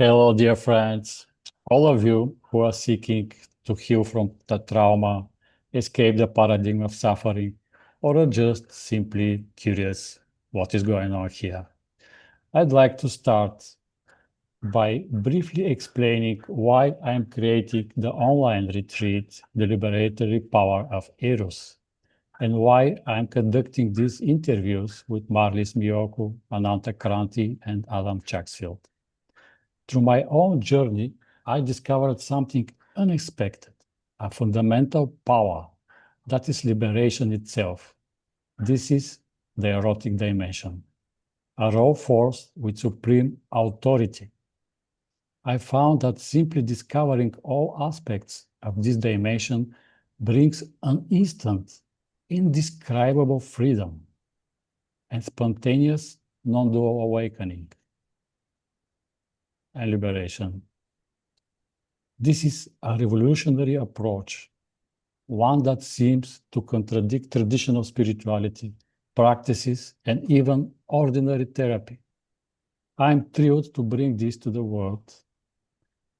Hello, dear friends, all of you who are seeking to heal from the trauma, escape the paradigm of suffering, or are just simply curious what is going on here. I'd like to start by briefly explaining why I'm creating the online retreat, the Liberatory Power of Eros, and why I'm conducting these interviews with Marlies Myoku, Ananta Kranti, and Adam Chacksfield. Through my own journey, I discovered something unexpected, a fundamental power that is liberation itself. This is the erotic dimension, a raw force with supreme authority. I found that simply discovering all aspects of this dimension brings an instant, indescribable freedom and spontaneous non-dual awakening and liberation. This is a revolutionary approach, one that seems to contradict traditional spirituality, practices, and even ordinary therapy. I'm thrilled to bring this to the world,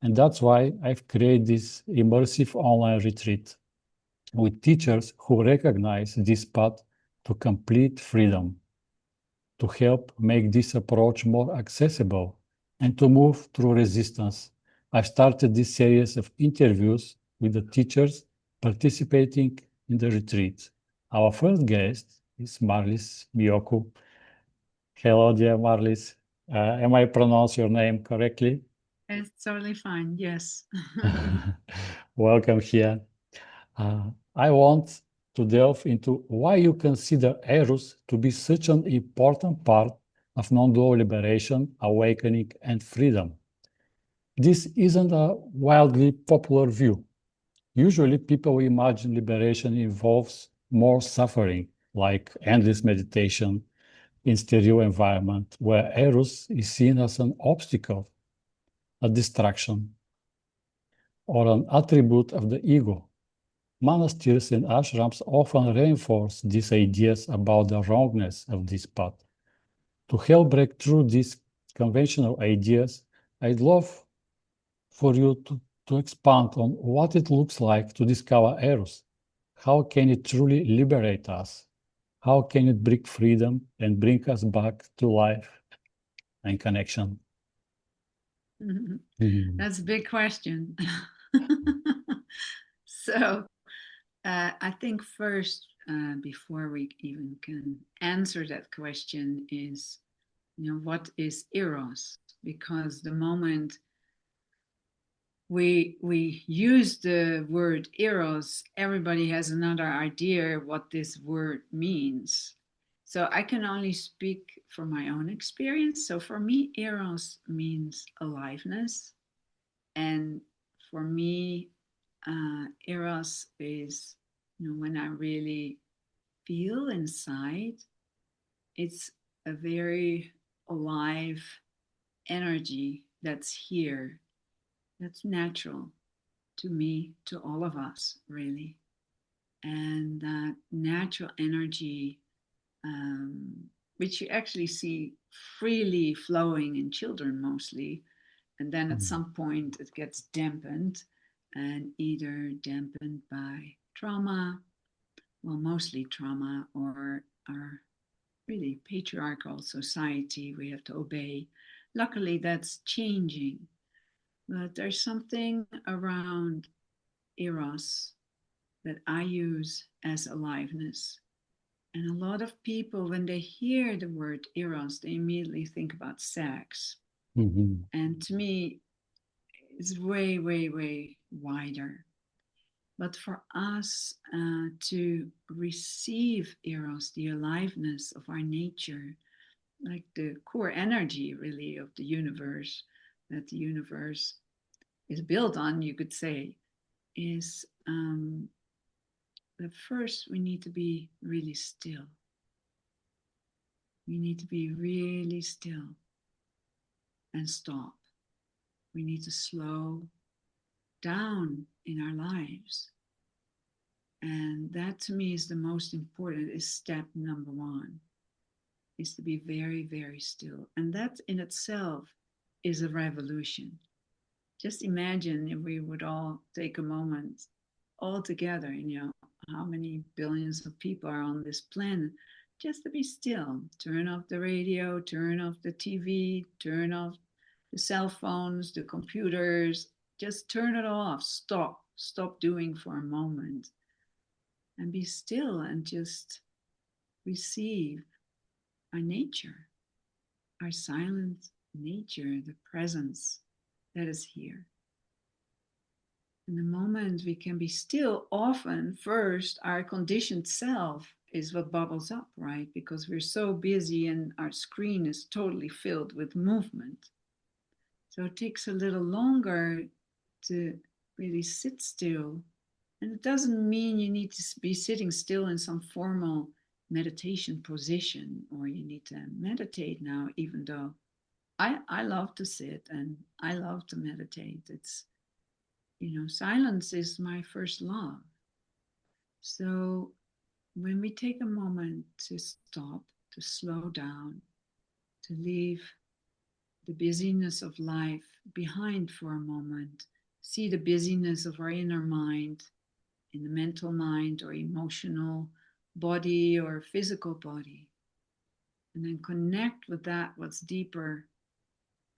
and that's why I've created this immersive online retreat with teachers who recognize this path to complete freedom, to help make this approach more accessible and to move through resistance. I've started this series of interviews with the teachers participating in the retreat. Our first guest is Marlies Myoku. Hello, dear Marlies. Am I pronounce your name correctly? It's totally fine, yes. Welcome here. I want to delve into why you consider Eros to be such an important part of non-dual liberation, awakening, and freedom. This isn't a wildly popular view. Usually, people imagine liberation involves more suffering, like endless meditation in stereo environment, where Eros is seen as an obstacle, a distraction, or an attribute of the ego. Monasteries and ashrams often reinforce these ideas about the wrongness of this path. To help break through these conventional ideas, I'd love for you to expand on what it looks like to discover Eros. How can it truly liberate us? How can it bring freedom and bring us back to life and connection? That's a big question. So, I think first, before we even can answer that question, is what is Eros? Because the moment we use the word Eros, everybody has another idea what this word means. So I can only speak from my own experience. So for me, Eros means aliveness. And for me, Eros is, when I really feel inside, it's a very alive energy that's here, that's natural to me, to all of us, really. And that natural energy, which you actually see freely flowing in children mostly, and then at some point it gets dampened, and either dampened by trauma, well, mostly trauma, or our really patriarchal society we have to obey. Luckily, that's changing. But there's something around Eros that I use as aliveness. And a lot of people, when they hear the word Eros, they immediately think about sex. Mhm. And to me, it's way, way, way wider. But for us to receive Eros, the aliveness of our nature, like the core energy really of the universe, that the universe is built on, you could say, is that first we need to be really still. We need to be really still and stop. We need to slow down in our lives. And that to me is the most important, is step number one, is to be very, very still. And that in itself is a revolution. Just imagine if we would all take a moment all together, how many billions of people are on this planet, just to be still. Turn off the radio, turn off the TV, turn off the cell phones, the computers, just turn it off. Stop doing for a moment and be still and just receive our nature, our silent nature, the presence that is here. In the moment we can be still, often first our conditioned self is what bubbles up, right? Because we're so busy and our screen is totally filled with movement. So it takes a little longer to really sit still. And it doesn't mean you need to be sitting still in some formal meditation position or you need to meditate now, even though I love to sit and I love to meditate. It's, silence is my first love. So when we take a moment to stop, to slow down, to leave the busyness of life behind for a moment, see the busyness of our inner mind, in the mental mind or emotional body or physical body, and then connect with that, what's deeper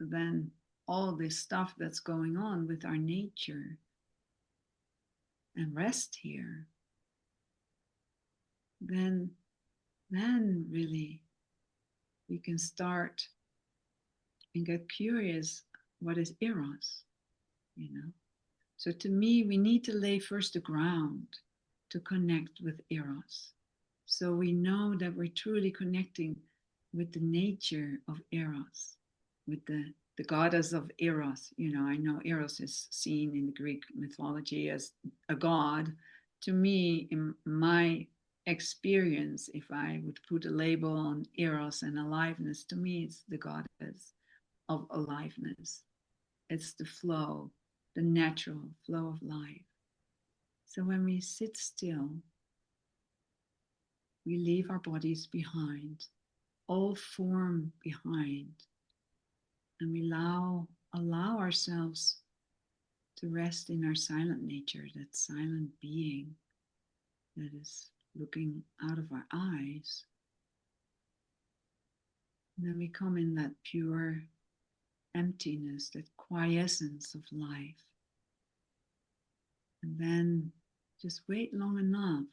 than all this stuff that's going on with our nature, and rest here, then really we can start and get curious, what is Eros, So to me, we need to lay first the ground to connect with Eros. So we know that we're truly connecting with the nature of Eros, with the goddess of Eros. I know Eros is seen in the Greek mythology as a god. To me, in my experience, if I would put a label on Eros and aliveness, to me it's the goddess of aliveness. It's the flow, the natural flow of life. So when we sit still, we leave our bodies behind, all form behind, and we allow ourselves to rest in our silent nature, that silent being that is looking out of our eyes. And then we come in that pure emptiness, that quiescence of life. And then just wait long enough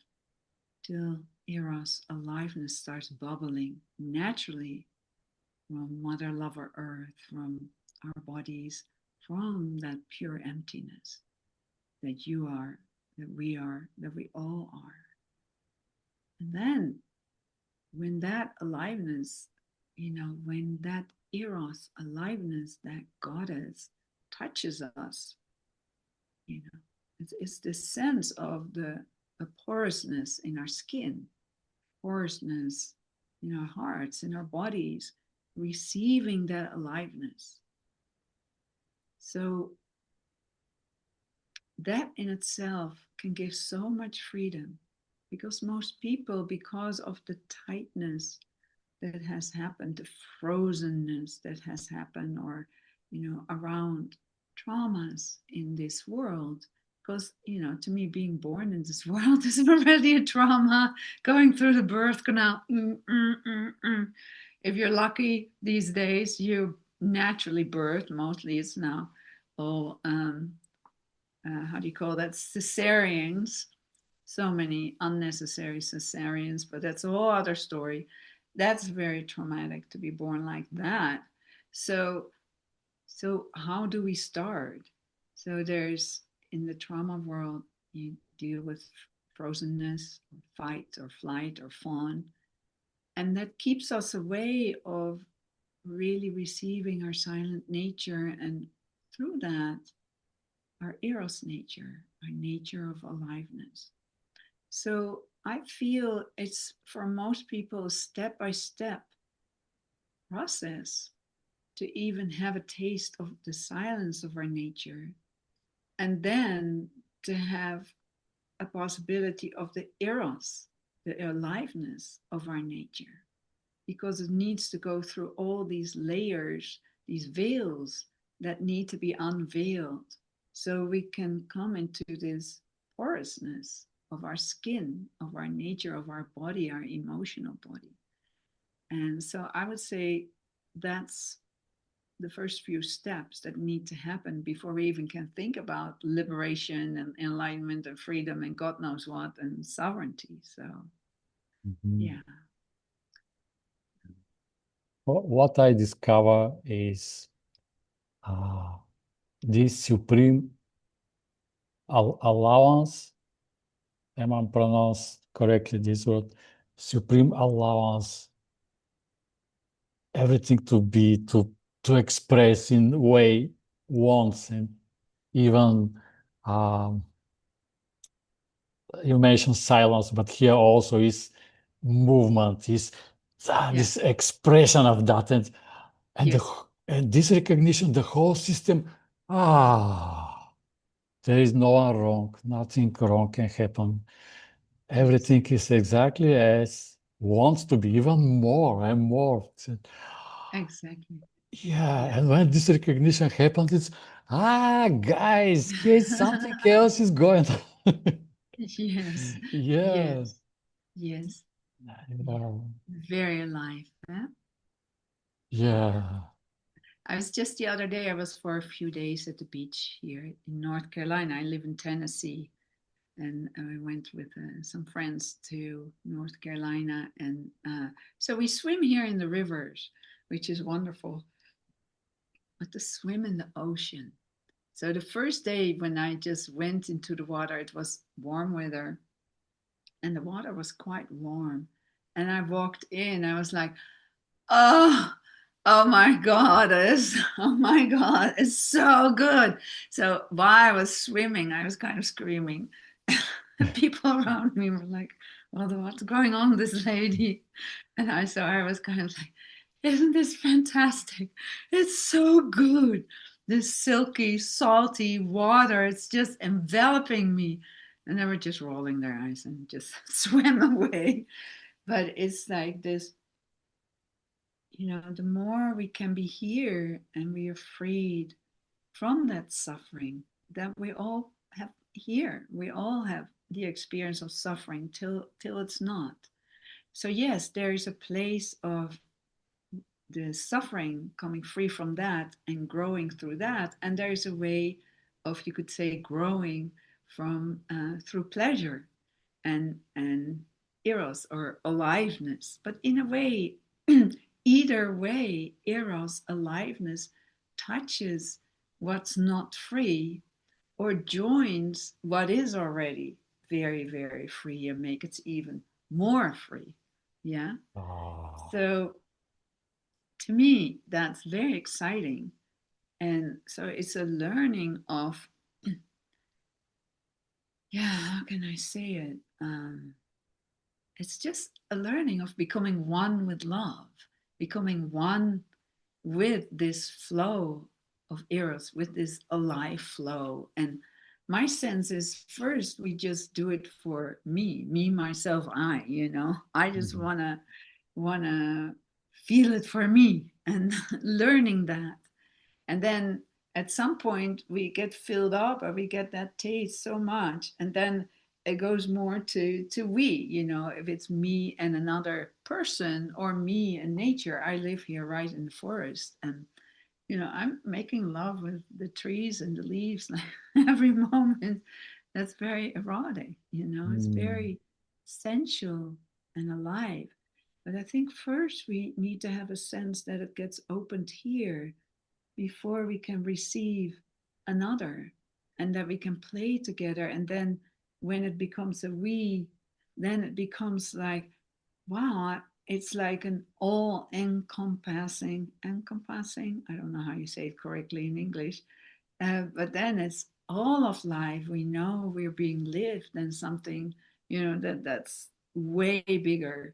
till Eros aliveness starts bubbling naturally from Mother Lover Earth, from our bodies, from that pure emptiness that you are, that we are, that we all are. And then when that aliveness, when that Eros aliveness, that goddess touches us, it's the sense of the porousness in our skin, porousness in our hearts, in our bodies, receiving that aliveness. So that in itself can give so much freedom, because most people, because of the tightness that has happened, the frozenness that has happened, or around traumas in this world, because to me, being born in this world is already a trauma. Going through the birth canal, if you're lucky these days, you naturally birth. Mostly it's now all how do you call that, cesareans. So many unnecessary cesareans, but that's a whole other story. That's very traumatic to be born like that. So how do we start? So there's, in the trauma world, you deal with frozenness, fight or flight or fawn, and that keeps us away of really receiving our silent nature, and through that, our Eros nature, our nature of aliveness. So I feel it's, for most people, a step-by-step process to even have a taste of the silence of our nature, and then to have a possibility of the Eros, the aliveness of our nature, because it needs to go through all these layers, these veils that need to be unveiled so we can come into this porousness of our skin, of our nature, of our body, our emotional body. And so I would say that's the first few steps that need to happen before we even can think about liberation and enlightenment and freedom and God knows what and sovereignty. So, Mhm. yeah. What I discover is this supreme allowance. Am I pronounced correctly this word? Supreme allowance, everything to be to express in way wants, and even um, you mentioned silence, but here also is movement, is this Yes. expression of that, and Yes. and this recognition, the whole system. There is no one wrong. Nothing wrong can happen. Yes. Everything is exactly as wants to be, even more and more. Exactly. Yeah, Yeah. and when this recognition happens, it's guys, here's something else is going on. Yes. Yeah, Yes. Yes. Yeah. yeah, Very alive. Huh? yeah. I was just the other day, I was for a few days at the beach here in North Carolina. I live in Tennessee. And I went with some friends to North Carolina. And so we swim here in the rivers, which is wonderful. But to swim in the ocean. So the first day when I just went into the water, it was warm weather and the water was quite warm. And I walked in, I was like, oh, oh my God, oh my God, it's so good. So while I was swimming, I was kind of screaming. People around me were like, well, what's going on with this lady? And I was kind of like, isn't this fantastic? It's so good. This silky, salty water, it's just enveloping me. And they were just rolling their eyes and just swam away. But it's like this, the more we can be here and we are freed from that suffering that we all have here. We all have the experience of suffering till it's not. So yes, there is a place of the suffering coming free from that and growing through that, and there is a way of, you could say, growing from through pleasure and eros or aliveness. But in a way, either way, eros, aliveness, touches what's not free or joins what is already very, very free and make it even more free. Yeah. Ah, So to me, that's very exciting. And so it's a learning of, yeah, how can I say it? It's just a learning of becoming one with love, becoming one with this flow of eros, with this alive flow. And my sense is, first we just do it for me, myself, I just mhm, wanna feel it for me and learning that. And then at some point we get filled up or we get that taste so much, and then it goes more to we, if it's me and another person or me and nature. I live here right in the forest, and I'm making love with the trees and the leaves like every moment. That's very erotic, it's mm, very sensual and alive. But I think first we need to have a sense that it gets opened here before we can receive another, and that we can play together. And then when it becomes a we, then it becomes like, wow, it's like an all encompassing, I don't know how you say it correctly in English, but then it's all of life. We know we're being lived and something, that's way bigger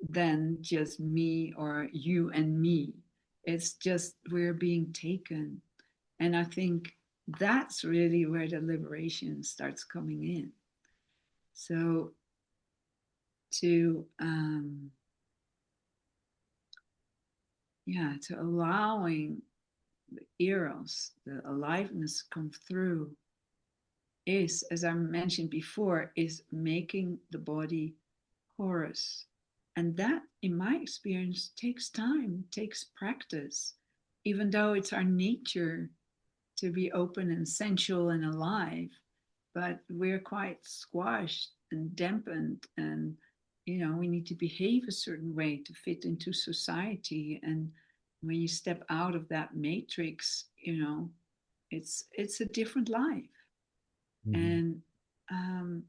than just me or you and me. It's just we're being taken. And I think that's really where the liberation starts coming in. So to yeah, to allowing the eros, the aliveness come through, is, as I mentioned before, is making the body porous. And that, in my experience, takes time, takes practice, even though it's our nature to be open and sensual and alive, but we're quite squashed and dampened, and we need to behave a certain way to fit into society. And when you step out of that matrix, it's a different life. Mhm. And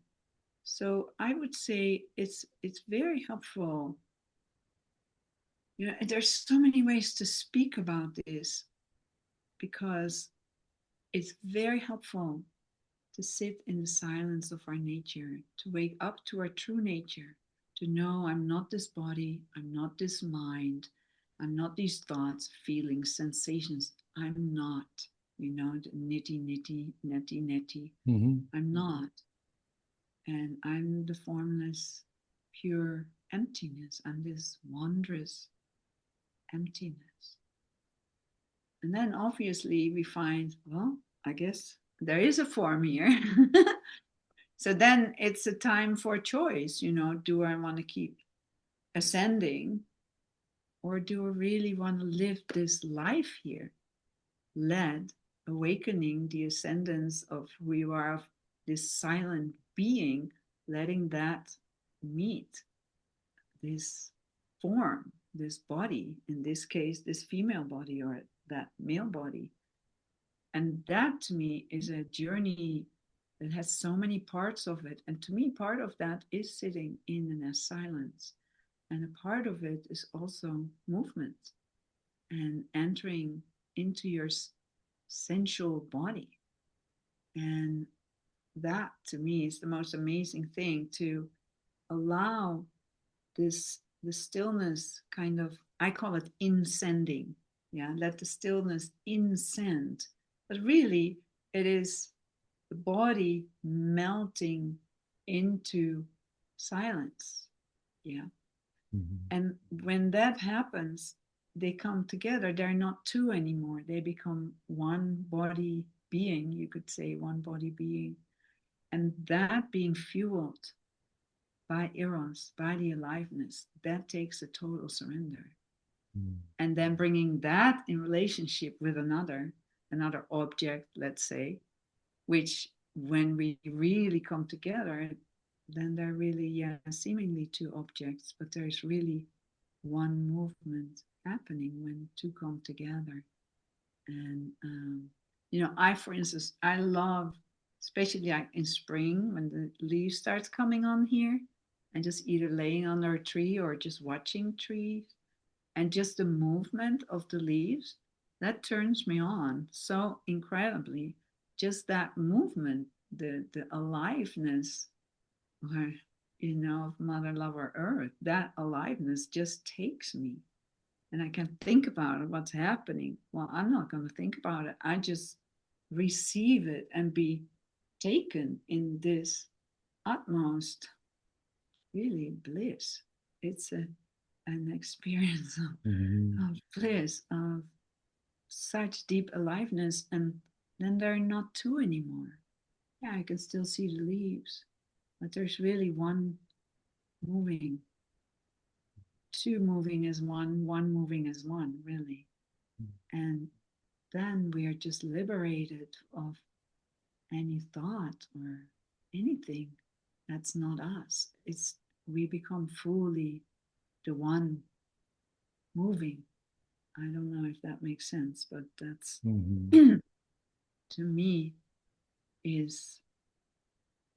so I would say it's very helpful. There's so many ways to speak about this, because it's very helpful to sit in the silence of our nature, to wake up to our true nature, to know I'm not this body, I'm not this mind, I'm not these thoughts, feelings, sensations. I'm not, the nitty, nitty, netty, netty. Mhm. I'm not. And I'm the formless, pure emptiness. I'm this wondrous emptiness. And then obviously we find, well, I guess there is a form here. So then it's a time for choice. Do I want to keep ascending, or do I really want to live this life here, led, awakening the ascendance of who you are, of this silent being, letting that meet this form, this body, in this case, this female body or that male body. And that to me is a journey that has so many parts of it. And to me, part of that is sitting in a silence. And a part of it is also movement and entering into your sensual body. And that to me is the most amazing thing, to allow this the stillness kind of, I call it inscending. Yeah, let the stillness inscend. But really it is the body melting into silence. Yeah. Mhm. And when that happens, they come together. They're not two anymore. They become one body being, you could say, one body being. And that being fueled by Eros, by the aliveness, that takes a total surrender. Mhm. And then bringing that in relationship with another object, let's say, which when we really come together, then they're really, yeah, seemingly two objects, but there's really one movement happening when two come together. And for instance, I love, especially like in spring when the leaves starts coming on here, and just either laying under a tree or just watching trees, and just the movement of the leaves, that turns me on so incredibly. Just that movement, the aliveness, or of Mother Lover Earth, that aliveness just takes me. And I can think about it, what's happening. Well, I'm not going to think about it. I just receive it and be taken in this utmost, really, bliss. It's an experience Mhm. of bliss, of such deep aliveness. And then there are not two anymore. Yeah, I can still see the leaves, but there's really one moving, two moving as one moving as one, really. And then we are just liberated of any thought or anything that's not us. It's we become fully the one moving. I don't know if that makes sense, but that's Mhm. to me is,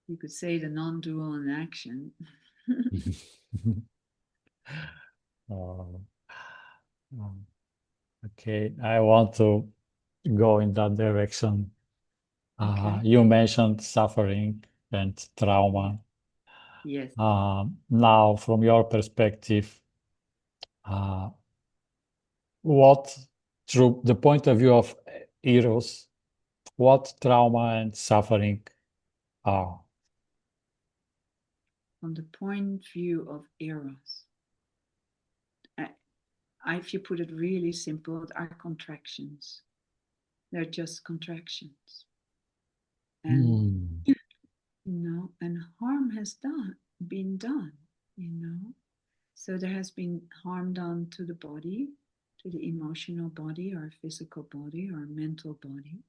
you could say, the non-dual in action. Oh, um, okay, I want to go in that direction. Okay. You mentioned suffering and Yeah. trauma. Yes. Now, from your perspective, uh, what, through the point of view of Eros, what trauma and suffering are? From the point of view of Eros, if you put it really simple, are contractions. They're just contractions. And Mm. and harm has been done, So there has been harm done to the body, to the emotional body, or physical body, or mental body.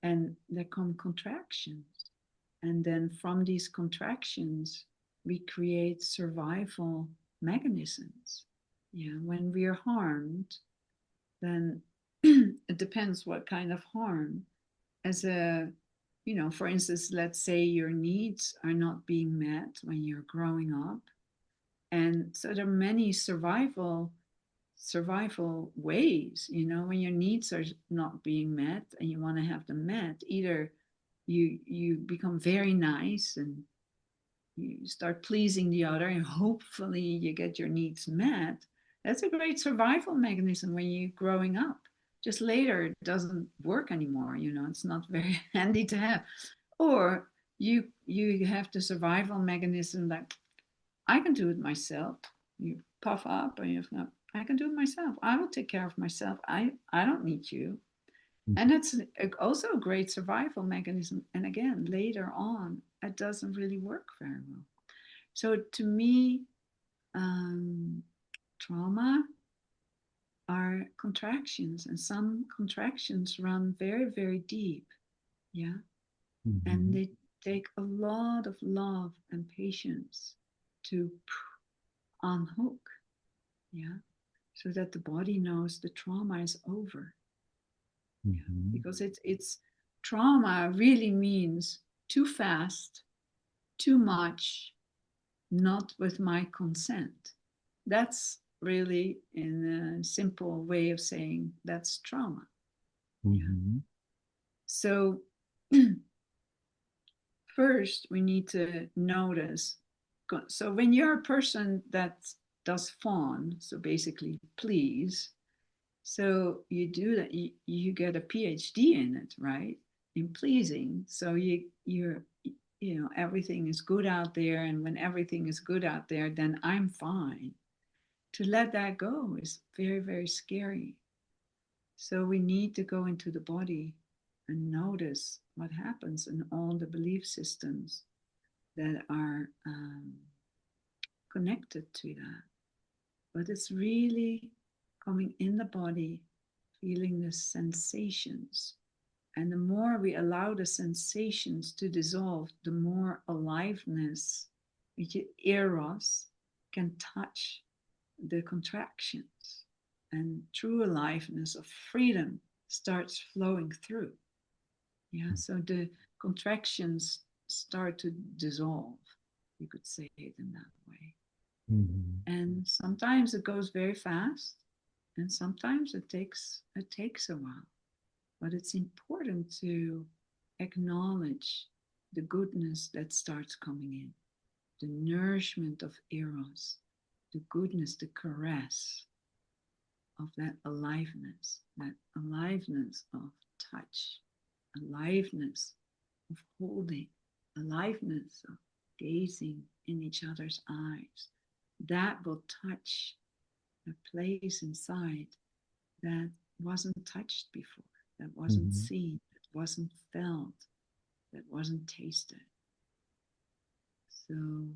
And there come contractions. And then from these contractions, we create survival mechanisms. Yeah, when we are harmed, then it depends what kind of harm. As a, for instance, let's say your needs are not being met when you're growing up. And so there are many survival ways, when your needs are not being met and you want to have them met. Either you become very nice and you start pleasing the other, and hopefully you get your needs met. That's a great survival mechanism when you're growing up. Just later it doesn't work anymore, it's not very handy to have. Or you have the survival mechanism like, I can do it myself. You puff up and you have, I can do it myself. I will take care of myself. I don't need you. And it's also a great survival mechanism. And again, later on, it doesn't really work very well. So to me, trauma are contractions, and some contractions run very, very deep. Yeah. And they take a lot of love and patience to unhook. Yeah. So that the body knows the trauma is over. Yeah. Because it's trauma really means too fast, too much, not with my consent. That's really, in a simple way of saying, that's trauma. Yeah. So first we need to notice. So when you're a person that does fawn, so basically please, so you do that, you get a PhD in it, right? In pleasing. So you're everything is good out there, and when everything is good out there, then I'm fine. To let that go is very, very scary. So we need to go into the body and notice what happens in all the belief systems that are connected to that. But it's really coming in the body, feeling the sensations. And the more we allow the sensations to dissolve, the more aliveness, which is eros, can touch the contractions. And true aliveness of freedom starts flowing through. Yeah, so the contractions start to dissolve. You could say it in that way. And sometimes it goes very fast, and sometimes it takes a while. But it's important to acknowledge the goodness that starts coming in, the nourishment of eros, the goodness, the caress of that aliveness of touch, aliveness of holding, aliveness of gazing in each other's eyes. That will touch a place inside that wasn't touched before, that wasn't seen, that wasn't felt, that wasn't tasted. So,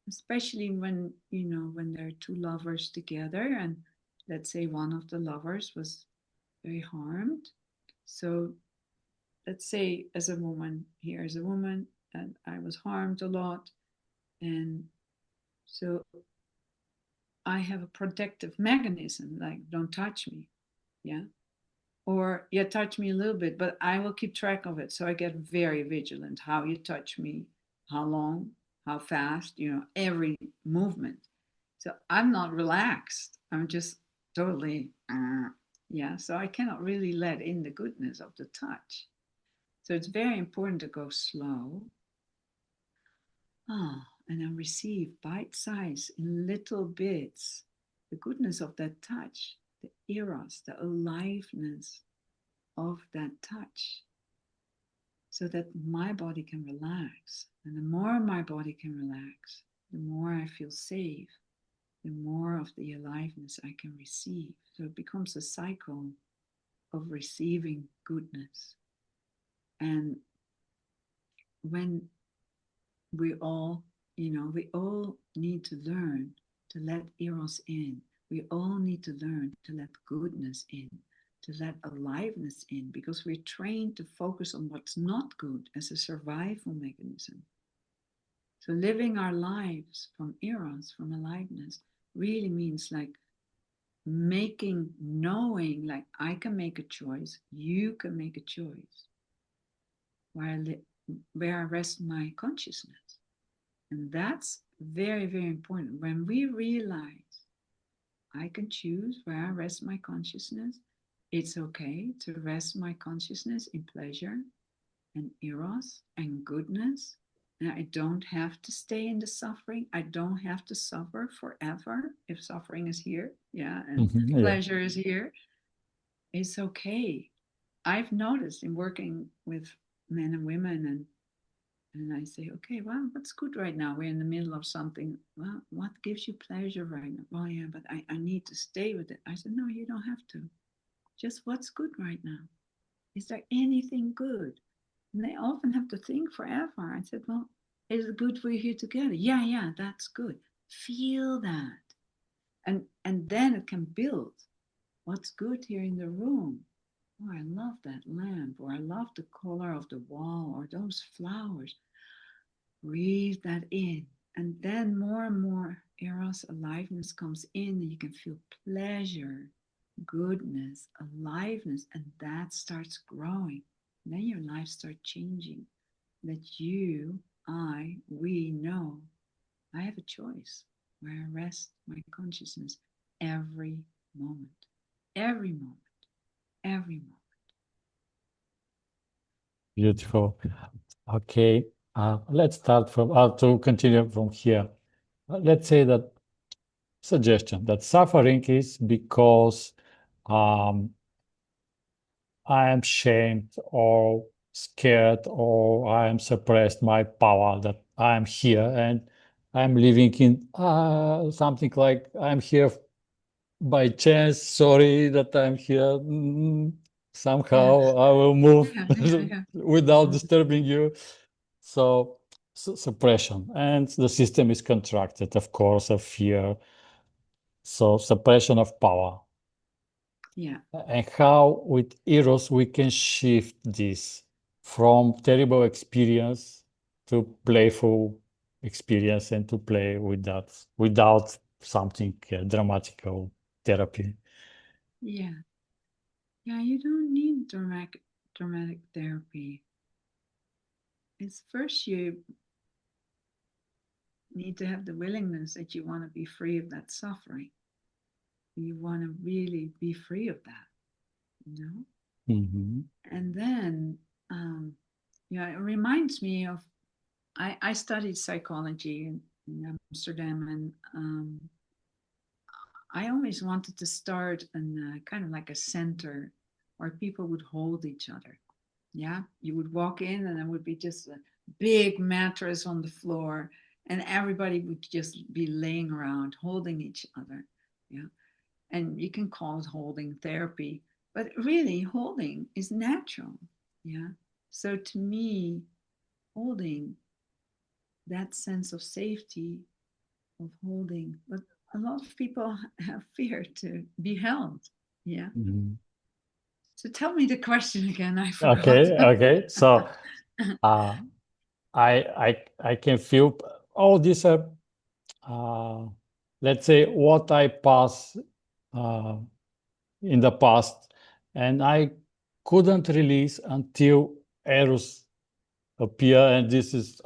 especially when when there are two lovers together, and let's say one of the lovers was very harmed. So let's say as a woman, here as a woman, and I was harmed a lot, and so I have a protective mechanism, like don't touch me, yeah, or yeah, touch me a little bit, but I will keep track of it. So I get very vigilant how you touch me, how long, how fast, every movement. So I'm not relaxed. I'm just totally, yeah. So I cannot really let in the goodness of the touch. So it's very important to go slow. And then receive bite size in little bits the goodness of that touch, the eros, the aliveness of that touch, so that my body can relax. And the more my body can relax, the more I feel safe, the more of the aliveness I can receive. So it becomes a cycle of receiving goodness. And when we all, we all need to learn to let Eros in. We all need to learn to let goodness in, to let aliveness in, because we're trained to focus on what's not good as a survival mechanism. So living our lives from Eros, from aliveness, really means like knowing, like I can make a choice, you can make a choice, where I rest my consciousness. And that's very, very important. When we realize I can choose where I rest my consciousness, it's okay to rest my consciousness in pleasure and eros and goodness. And I don't have to stay in the suffering. I don't have to suffer forever if suffering is here. Yeah. And Yeah. pleasure is here. It's okay. I've noticed in working with men and women, and I say, okay, well, what's good right now? We're in the middle of something. Well, what gives you pleasure right now? Well, yeah, but I need to stay with it. I said, no, you don't have to. Just what's good right now? Is there anything good? And they often have to think forever. I said, well, is it good we're here together? Yeah, that's good. Feel that. And then it can build what's good here in the room. Oh, I love that lamp, or I love the color of the wall, or those flowers. Breathe that in. And then more and more Eros aliveness comes in, and you can feel pleasure, goodness, aliveness, and that starts growing. And then your life starts changing. That we know I have a choice where I rest my consciousness every moment, every moment, every moment. Beautiful. Okay. Let's start from, to continue from here. Let's say that suggestion that suffering is because um, I am shamed or scared or I am suppressed my power that I am here and I'm living in something like I'm here by chance. Sorry that I'm here. Yeah, Somehow I will move yeah. without disturbing you. So suppression, and the system is contracted, of course, of fear. So suppression of power. Yeah. And how with Eros we can shift this from terrible experience to playful experience and to play with that without something dramatic or therapy. Yeah. Yeah, you don't need dramatic therapy. It's first you need to have the willingness that you want to be free of that suffering. You want to really be free of that, you know? Mm-hmm. And then, it reminds me of I studied psychology in Amsterdam, and I always wanted to start in kind of like a center where people would hold each other. Yeah, you would walk in, and there would be just a big mattress on the floor, and everybody would just be laying around holding each other. Yeah, and you can call it holding therapy, but really, holding is natural. Yeah, so to me, holding, that sense of safety, of holding, but a lot of people have fear to be held. Yeah. Mm-hmm. So tell me the question again. I forgot. Okay. So uh, I can feel all these uh, let's say what I pass uh, in the past, and I couldn't release until Eros appear, and this is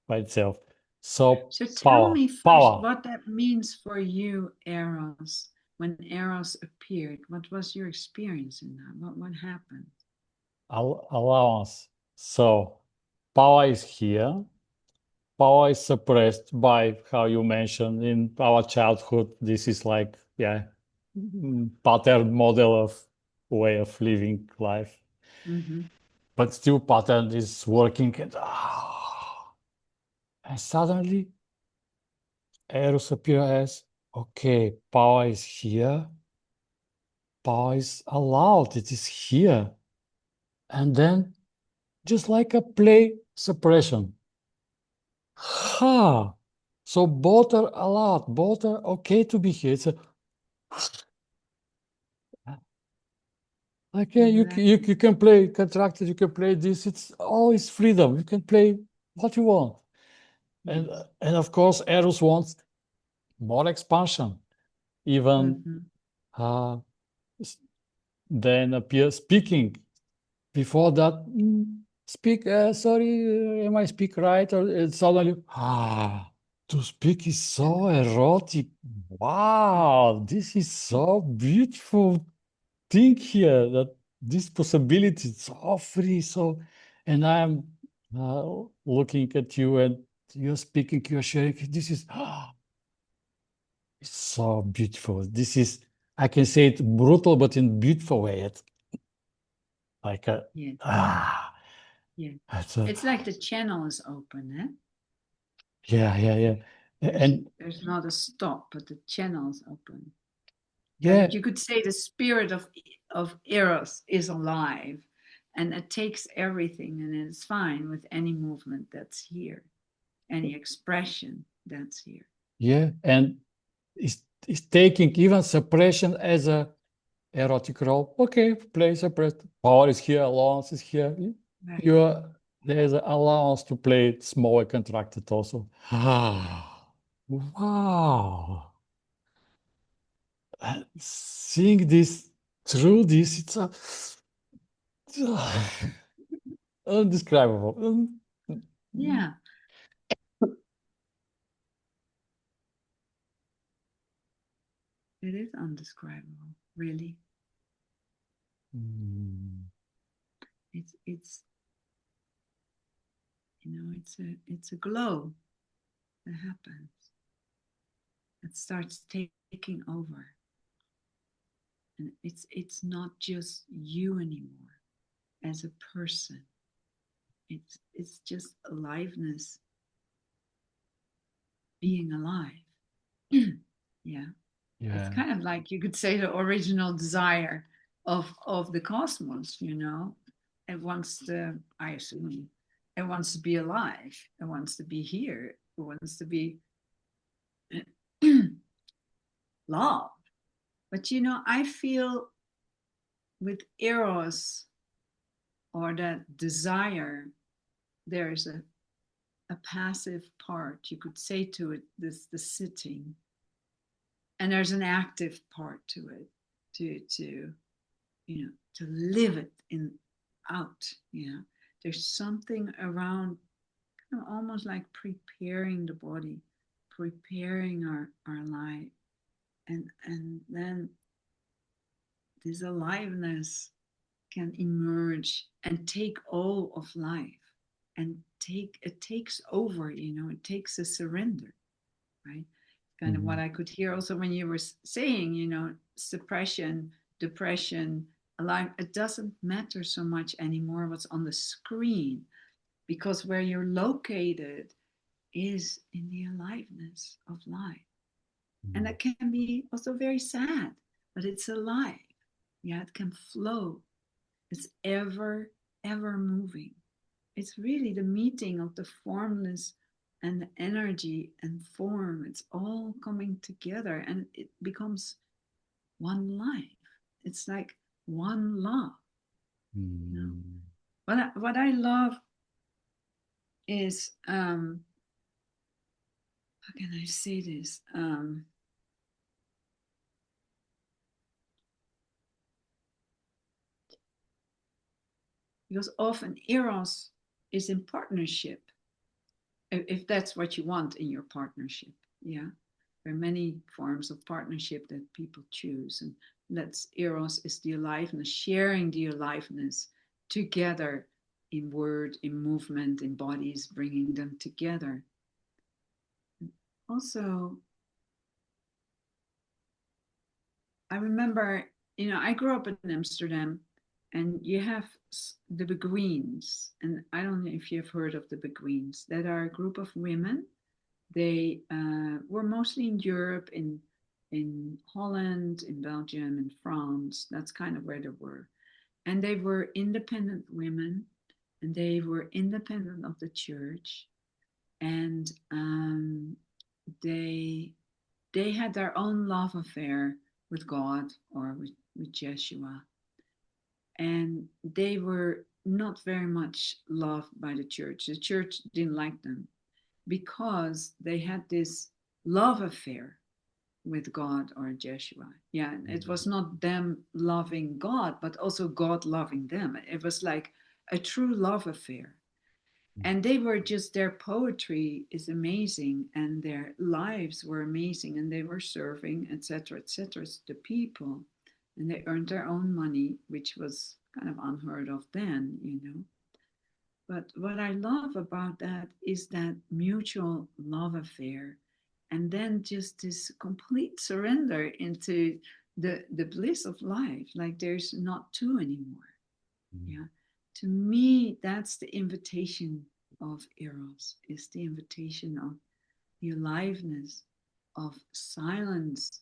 by itself. So So tell power, me first power, what that means for you, Eros. When Eros appeared, what was your experience in that? What happened? allowance. So power is here. Power is suppressed by how you mentioned in our childhood. This is like, yeah, pattern model of way of living life. Mm-hmm. But still pattern is working and suddenly Eros appear as, okay, power is here, power is allowed, it is here. And then just like a play suppression. Ha! So both are allowed, both are okay to be here. It's a, like, yeah, you can play contracted, you can play this. It's always freedom. You can play what you want. And Yes. and of course, Eros wants more expansion. Even uh, then appear speaking. Before that, speak, sorry, am I speak right? Or it's suddenly, to speak is so erotic. Wow, this is so beautiful thing here, that this possibility is so free. So, and I'm looking at you and you're speaking, you're sharing. This is, it's so beautiful. This is, I can say it brutal, but in beautiful way. It's like a, Yeah. ah. Yeah. It's It's like the channel is open, eh? yeah. And There's not a stop, but the channel is open. yeah, You could say the spirit of Eros is alive, and it takes everything, and it's fine with any movement that's here, any expression that's here. yeah, and it's taking even suppression as a erotic role. Okay, play suppress. Power is here, allowance is here. Right. You're there's an allowance to play it small and contracted also. Wow. And seeing this through this, it's a undescribable. Yeah, it is undescribable, really. Mm. It's it's a glow that happens. It starts taking over. And it's not just you anymore as a person. It's just aliveness being alive. Yeah. It's Yeah. kind of like you could say the original desire of the cosmos, you know. It wants to, I assume, it wants to be alive. It wants to be here. It wants to be love. But you know, I feel with Eros or that desire, there's a passive part. You could say to it, this the sitting, and there's an active part to it, to to live it in out. There's something around, almost like preparing the body, preparing our life, and then this aliveness can emerge and take all of life, and it takes over. It takes a surrender, right? Kind of what Mhm. I could hear also when you were saying, suppression, depression, alive. It doesn't matter so much anymore what's on the screen, because where you're located is in the aliveness of life. And Mm. that can be also very sad, but it's alive. Yeah, it can flow. It's ever moving. It's really the meeting of the formless and the energy and form. It's all coming together and it becomes one life. It's like one love. You know? Mm. What I love is, how can I say this? Because often Eros is in partnership, if that's what you want in your partnership. Yeah, there are many forms of partnership that people choose, and let's Eros is the aliveness, sharing the aliveness together in word, in movement, in bodies, bringing them together. Also, I remember, I grew up in Amsterdam, and you have the Beguines, and I don't know if you've heard of the Beguines. That are a group of women They were mostly in Europe, in Holland, in Belgium, in France. That's kind of where they were. And they were independent women, and they were independent of the church. And they had their own love affair with God or with Yeshua. And they were not very much loved by the church. The church didn't like them because they had this love affair with God or Yeshua. Yeah, and it was not them loving God, but also God loving them. It was like a true love affair. And they were just, their poetry is amazing and their lives were amazing and they were serving, etc., the people. And they earned their own money, which was kind of unheard of then, you know. But what I love about that is that mutual love affair, and then just this complete surrender into the bliss of life. Like there's not two anymore. Yeah. To me, that's the invitation of Eros, is the invitation of the aliveness of silence,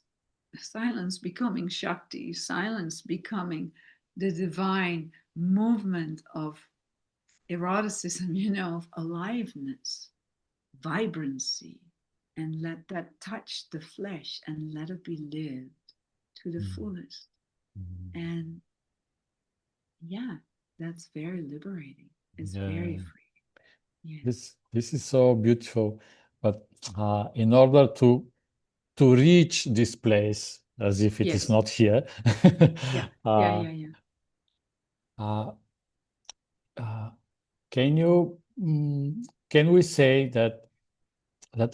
silence becoming Shakti, silence becoming the divine movement of eroticism, you know, of aliveness, vibrancy, and let that touch the flesh and let it be lived to the fullest. And yeah, that's very liberating. It's very Yeah, free. Yes. this is so beautiful. But in order to reach this place, as if it is Yes. not here, Yeah. Yeah. uh, Yeah. Yeah. uh, uh, can you can we say that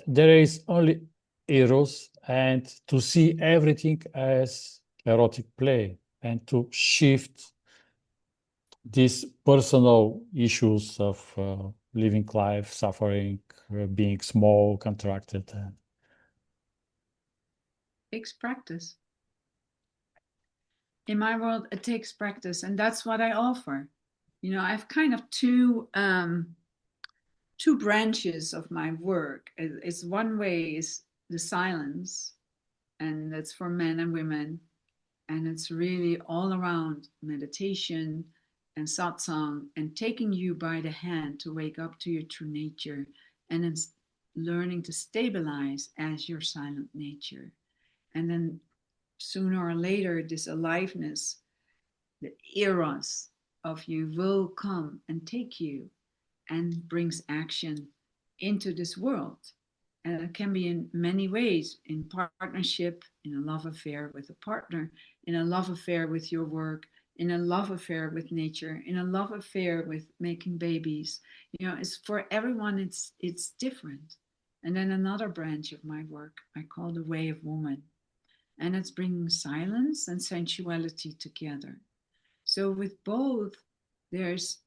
there is only eros, and to see everything as erotic play, and to shift these personal issues of living life, suffering, being small, contracted. Takes practice. In my world, it takes practice, and that's what I offer. You know, I've kind of two branches of my work. It's one way is the silence, and that's for men and women, and it's really all around meditation and satsang and taking you by the hand to wake up to your true nature, and then learning to stabilize as your silent nature. And then sooner or later, this aliveness, the eros of you will come and take you and brings action into this world. And it can be in many ways, in partnership, in a love affair with a partner, in a love affair with your work, in a love affair with nature, in a love affair with making babies. You know, it's for everyone, it's different. And then another branch of my work I call the way of woman. And it's bringing silence and sensuality together. So with both, there's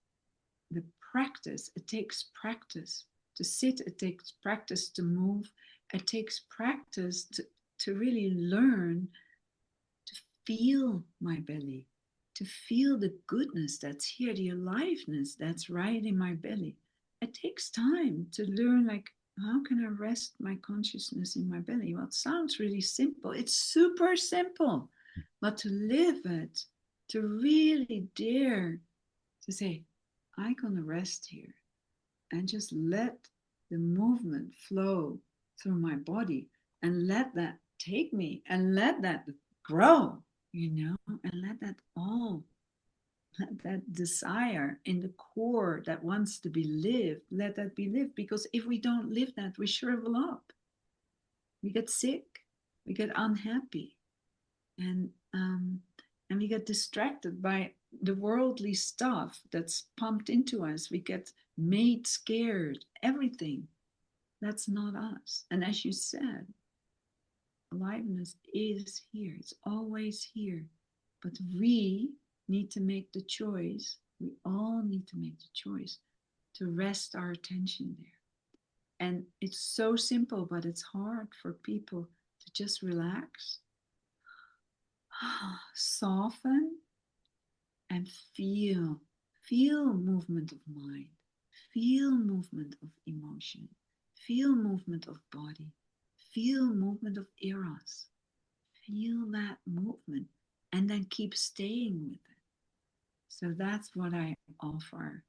the practice. It takes practice to sit, it takes practice to move, it takes practice to really learn to feel my belly, to feel the goodness that's here, the aliveness that's right in my belly. It takes time to learn, like, how can I rest my consciousness in my belly? Well, it sounds really simple. It's super simple. But to live it, to really dare to say, I'm going to rest here and just let the movement flow through my body and let that take me and let that grow, you know, and let that all, let that desire in the core that wants to be lived, let that be lived. Because if we don't live that, we shrivel up, we get sick, we get unhappy, and and we get distracted by the worldly stuff that's pumped into us. We get made scared, everything. That's not us. And as you said, aliveness is here, it's always here. But we need to make the choice, we all need to make the choice to rest our attention there. And it's so simple, but it's hard for people to just relax, soften, and feel movement of mind, feel movement of emotion, Feel movement of body. Feel movement of eros. Feel that movement and then keep staying with it. So that's what I offer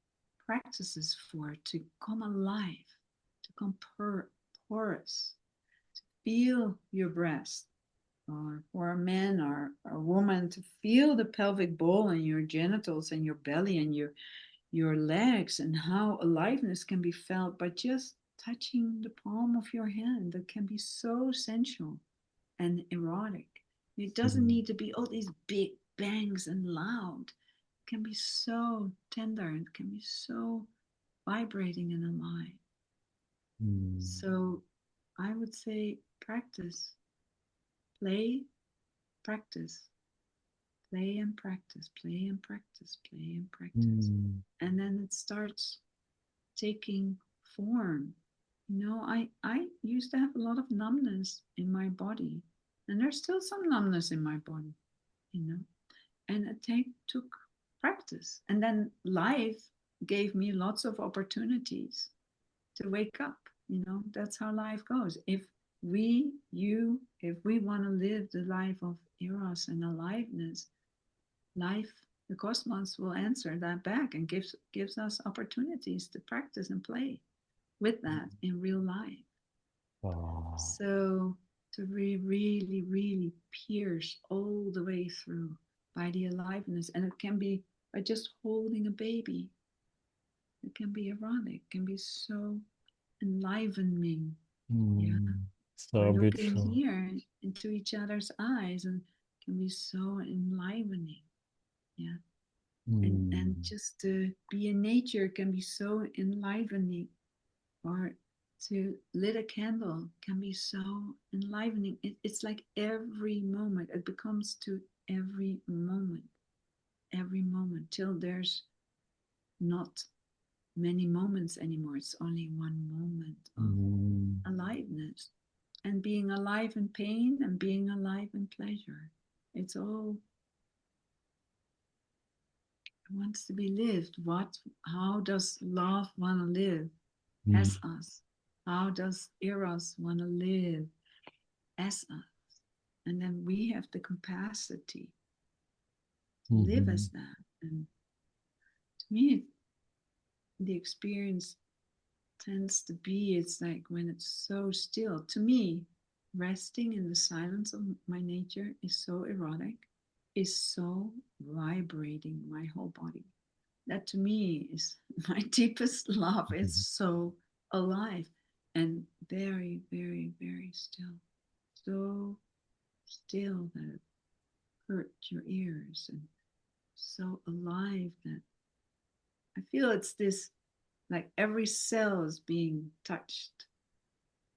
practices for, to come alive, to come porous, to feel your breast, or for a man or a woman to feel the pelvic bowl and your genitals and your belly and your legs, and how aliveness can be felt by just touching the palm of your hand. That can be so sensual and erotic. It doesn't need to be all these big bangs and loud. It can be so tender. It can be so vibrating and alive. So I would say practice, play, practice, play and practice, play and practice, play and practice. And then it starts taking form. I used to have a lot of numbness in my body, and there's still some numbness in my body, and it took practice. And then life gave me lots of opportunities to wake up. That's how life goes. If we want to live the life of eros and aliveness, life, the cosmos will answer that back and gives us opportunities to practice and play with that in real life. So to really, really pierce all the way through by the aliveness, and it can be by just holding a baby. It can be erotic, it can be so enlivening. Yeah. So We're looking beautiful. here into each other's eyes, and it can be so enlivening. Yeah. And just to be in nature can be so enlivening, or to lit a candle can be so enlivening. It's like every moment, it becomes to every moment till there's not many moments anymore. It's only one moment of aliveness, and being alive in pain and being alive in pleasure. It's all wants to be lived. How does love want to live as us? How does eros want to live as us? And then we have the capacity to live as that. And to me, the experience tends to be, it's like when it's so still. To me, resting in the silence of my nature is so erotic, is so vibrating my whole body. That to me is my deepest love. It's so alive and very, very, very still. So still that it hurts your ears, and so alive that I feel it's this, like every cell is being touched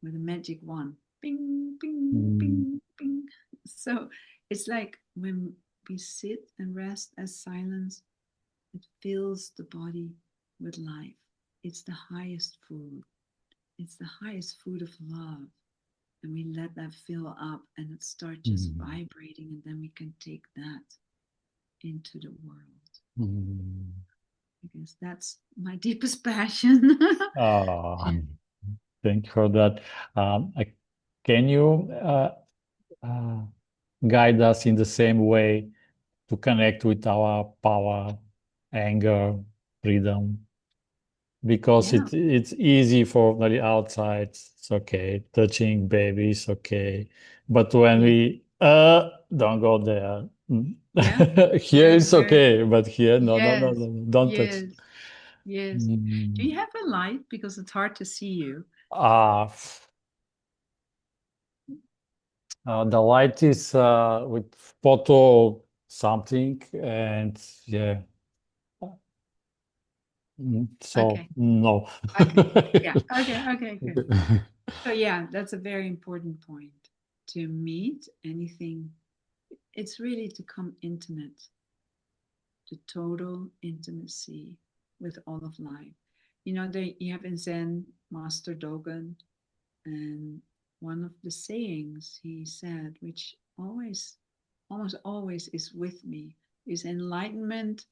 with a magic wand. Bing, bing, bing, bing. So it's like when we sit and rest as silence, it fills the body with life. It's the highest food. It's the highest food of love. And we let that fill up, and it starts just vibrating, and then we can take that into the world. I guess that's my deepest passion. Thank you for that. Can you guide us in the same way to connect with our power, anger, freedom? Because Yeah. it's easy for the outside, it's okay. Touching babies, okay. But when Yeah. we don't go there. Yeah. Here Very, it's very. okay, but here no, no, no, Yes. no, no, don't touch. Yes. Yes. Do you have a light? Because it's hard to see you. Uh, the light is with photo something, and yeah. So Okay. no. Okay. Yeah. Okay. Okay. Good. So yeah, that's a very important point. To meet anything, it's really to come intimate, to total intimacy with all of life. You have in Zen Master Dogen, and one of the sayings he said, which almost always is with me, is enlightenment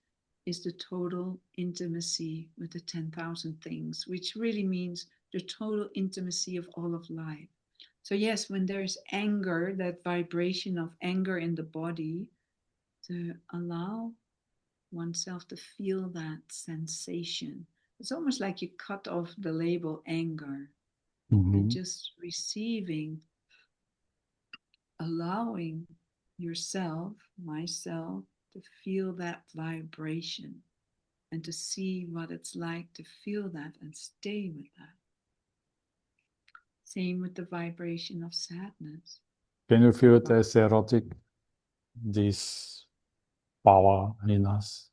is the total intimacy with the 10,000 things, which really means the total intimacy of all of life. So, yes, when there's anger, that vibration of anger in the body, to allow oneself to feel that sensation. It's almost like you cut off the label anger and just receiving, allowing yourself, myself, to feel that vibration and to see what it's like to feel that and stay with that. Same with the vibration of sadness. Can you feel it as erotic, this power in us?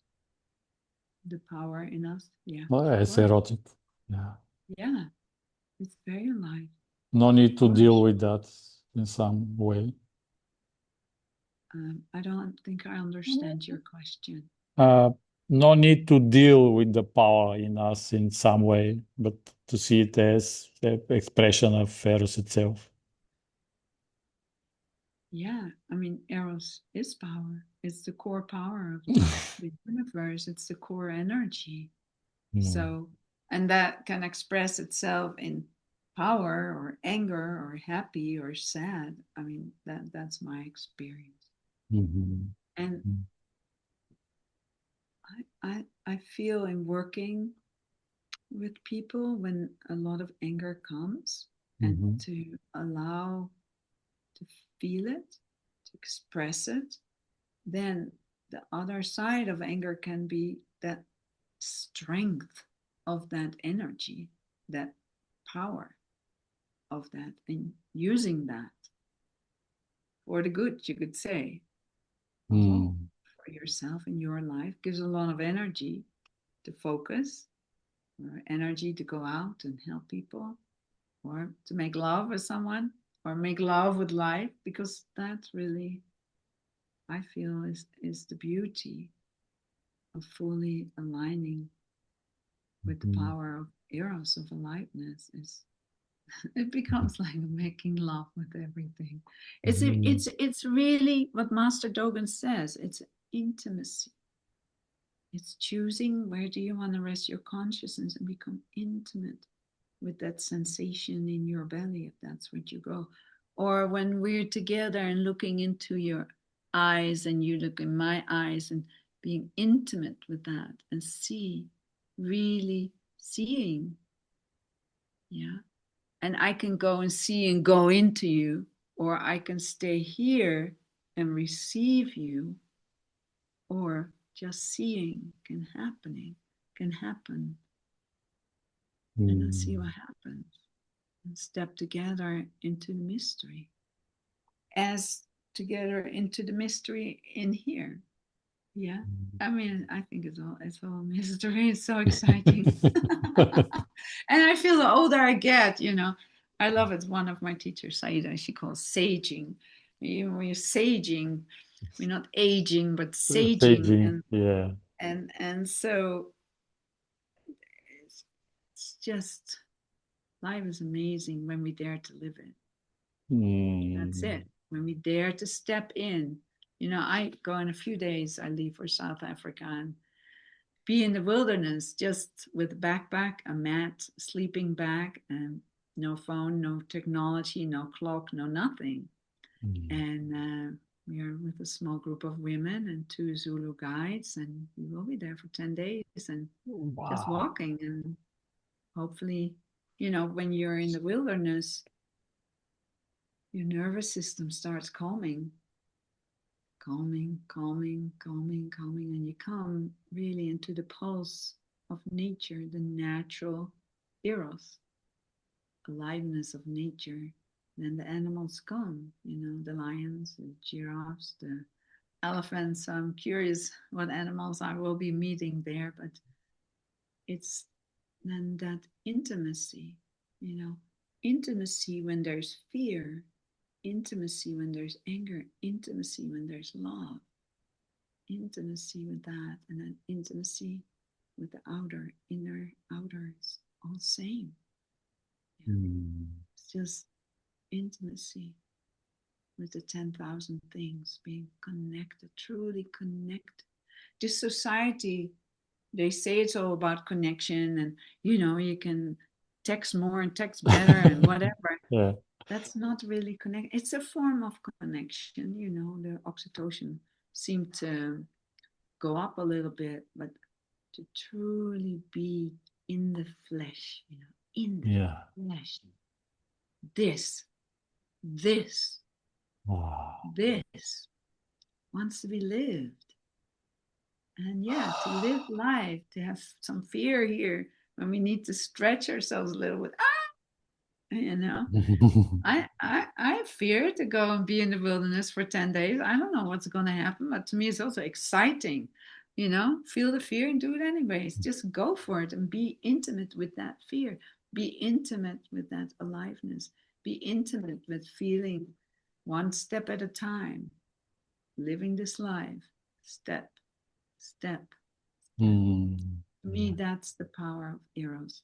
The power in us, yeah. Well, it's erotic. Yeah. Yeah, it's very alive. No need to deal with that in some way. I don't think I understand your question. No need to deal with the power in us in some way, but to see it as the expression of Eros itself. Yeah, I mean, Eros is power. It's the core power of the universe. It's the core energy. So, and that can express itself in power or anger or happy or sad. I mean, that's my experience. And I feel in working with people when a lot of anger comes and to allow to feel it, to express it, then the other side of anger can be that strength of that energy, that power of that, and using that for the good, you could say, for yourself in your life gives a lot of energy to focus, or energy to go out and help people, or to make love with someone, or make love with life, because that really, I feel, is the beauty of fully aligning with the power of Eros, of aliveness. Is it becomes like making love with everything. It's really what Master Dogen says. It's intimacy. It's choosing where do you want to rest your consciousness and become intimate with that sensation in your belly, if that's where you go. Or when we're together and looking into your eyes and you look in my eyes and being intimate with that and see, really seeing. Yeah. And I can go and see and go into you, or I can stay here and receive you, or just seeing can happen, and then see what happens and step together into the mystery, as together into the mystery in here. Yeah, I mean, I think it's all mystery. It's so exciting. And I feel the older I get, I love it. One of my teachers, Saida, she calls saging. We're saging, we're not aging, but saging. Yeah. And so it's just, life is amazing when we dare to live it. That's it. When we dare to step in. I go in a few days, I leave for South Africa and be in the wilderness just with a backpack, a mat, sleeping bag, and no phone, no technology, no clock, no nothing. And we are with a small group of women and 2 Zulu guides, and we will be there for 10 days and just walking. And hopefully, when you're in the wilderness, your nervous system starts calming, and you come really into the pulse of nature, the natural Eros, aliveness of nature. Then the animals come, the lions, the giraffes, the elephants. I'm curious what animals I will be meeting there, but it's then that intimacy, intimacy when there's fear, intimacy when there's anger, intimacy when there's love, intimacy with that, and then intimacy with the outer, inner, outer. It's all same. It's just intimacy with the 10,000 things, being connected, truly connected. This society, they say it's all about connection, and you can text more and text better and whatever. Yeah. That's not really connect. It's a form of connection, the oxytocin seemed to go up a little bit, but to truly be in the flesh, in the Yeah. flesh. This Wow. this wants to be lived. And to live life, to have some fear here when we need to stretch ourselves a little bit. I fear to go and be in the wilderness for 10 days. I don't know what's going to happen, but to me it's also exciting. Feel the fear and do it anyways. Just go for it and be intimate with that fear. Be intimate with that aliveness. Be intimate with feeling one step at a time, living this life, step, step. Mm. To me, that's the power of Eros,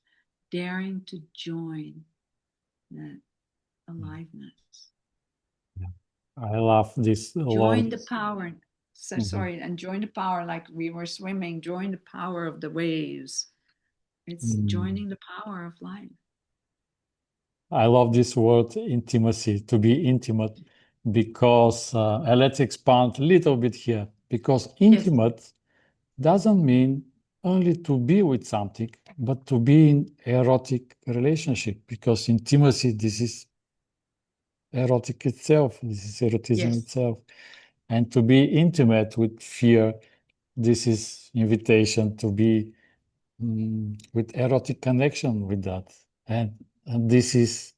daring to join that aliveness. I love this a lot. Join the power. Sorry, and join the power like we were swimming. Join the power of the waves. It's joining the power of life. I love this word intimacy, to be intimate, because let's expand a little bit here, because intimate doesn't mean only to be with something, but to be in erotic relationship, because intimacy, this is erotic itself, this is erotism itself. And to be intimate with fear, this is invitation to be with erotic connection with that. And this is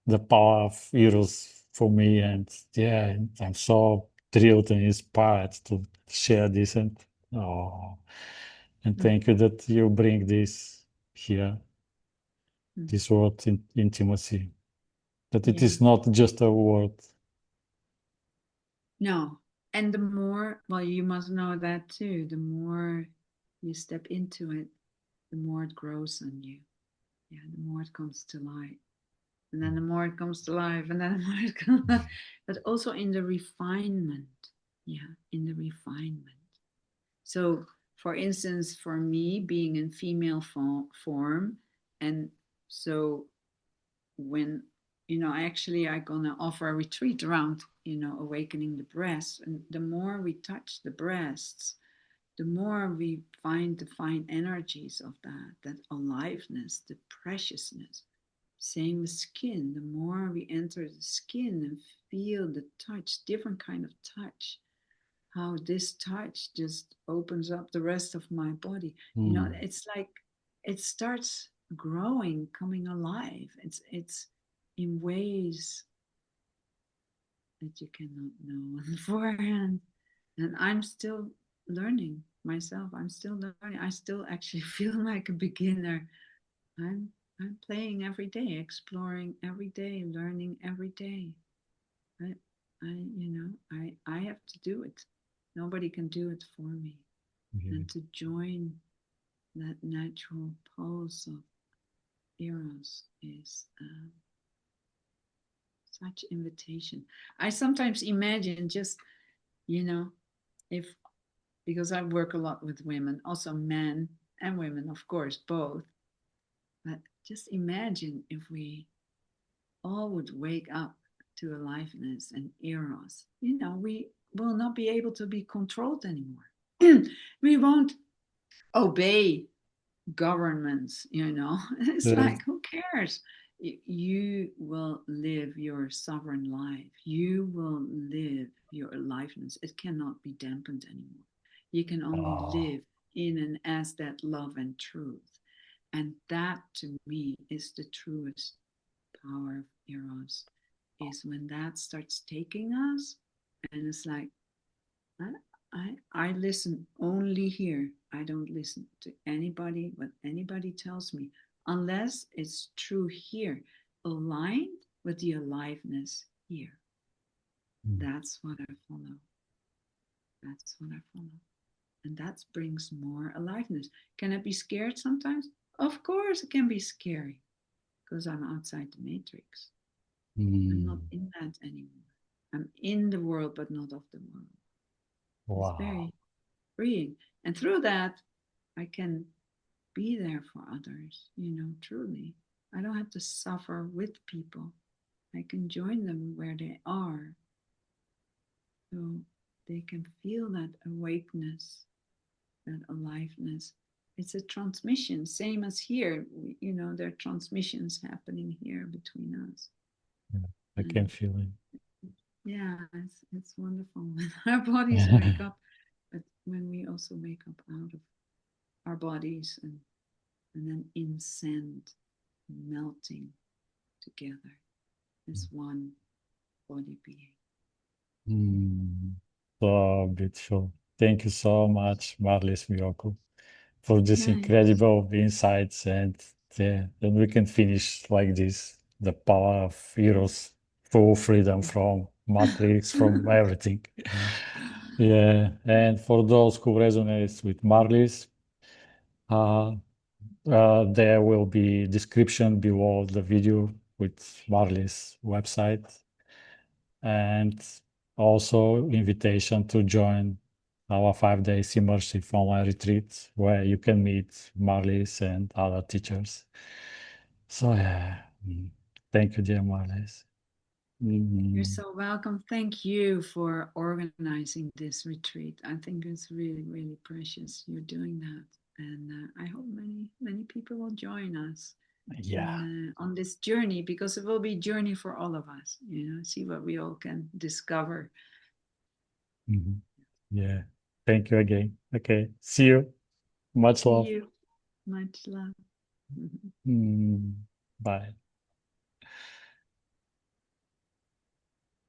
the power of Eros for me. And I'm so thrilled and inspired to share this. And thank you that you bring this here, this word intimacy, that it is not just a word. No. And the more, well, you must know that too, the more you step into it, the more it grows on you. Yeah, the more it comes to light. And then the more it comes to life, and then the more it comes, but also in the refinement. Yeah, in the refinement. So, for instance, for me, being in female form, and so when I'm gonna offer a retreat around awakening the breasts, and the more we touch the breasts, the more we find the fine energies of that aliveness, the preciousness. Same with skin. The more we enter the skin and feel the touch, different kind of touch, how this touch just opens up the rest of my body. It's like it starts growing, coming alive. It's in ways that you cannot know beforehand. And I'm still learning myself. I'm still learning. I still actually feel like a beginner. I'm playing every day, exploring every day, learning every day. I have to do it. Nobody can do it for me. And to join that natural pulse of Eros is such invitation. I sometimes imagine just, if, because I work a lot with women, also men and women, of course, both. But just imagine if we all would wake up to aliveness and Eros. We will not be able to be controlled anymore. We won't obey governments. It's like, who cares? You will live your sovereign life. You will live your aliveness. It cannot be dampened anymore. You can only live in and as that love and truth. And that, to me, is the truest power of Eros, is when that starts taking us, and it's like, I listen only here. I don't listen to anybody, what anybody tells me, unless it's true here, aligned with the aliveness here. That's what I follow. That's what I follow. And that brings more aliveness. Can I be scared sometimes? Of course, it can be scary because I'm outside the matrix. I'm not in that anymore. I'm in the world, but not of the world. Wow. It's very freeing. And through that, I can be there for others, truly. I don't have to suffer with people. I can join them where they are, so they can feel that awakeness, that aliveness. It's a transmission, same as here. There are transmissions happening here between us. Yeah, I can And feel it. yeah, it's wonderful when our bodies wake up, but when we also wake up out of our bodies and then ascend, melting together as one body being. So beautiful. Thank you so much, Marlies Myoku, for this Nice. incredible insights, and then we can finish like this. The power of Eros, full freedom from matrix, from everything. Yeah, and for those who resonate with Marlies, uh, there will be description below the video with Marlies' website, and also invitation to join our 5 days immersive online retreat where you can meet Marlies and other teachers. So yeah, thank you, dear Marlies. You're Mm, so welcome. Thank you for organizing this retreat. I think it's really, really precious you're doing that. And I hope many, many people will join us yeah. in on this journey, because it will be a journey for all of us. See what we all can discover. Mhm. Yeah. Thank you again. Okay. See you. Much See love. you. Much love. Mm, Bye.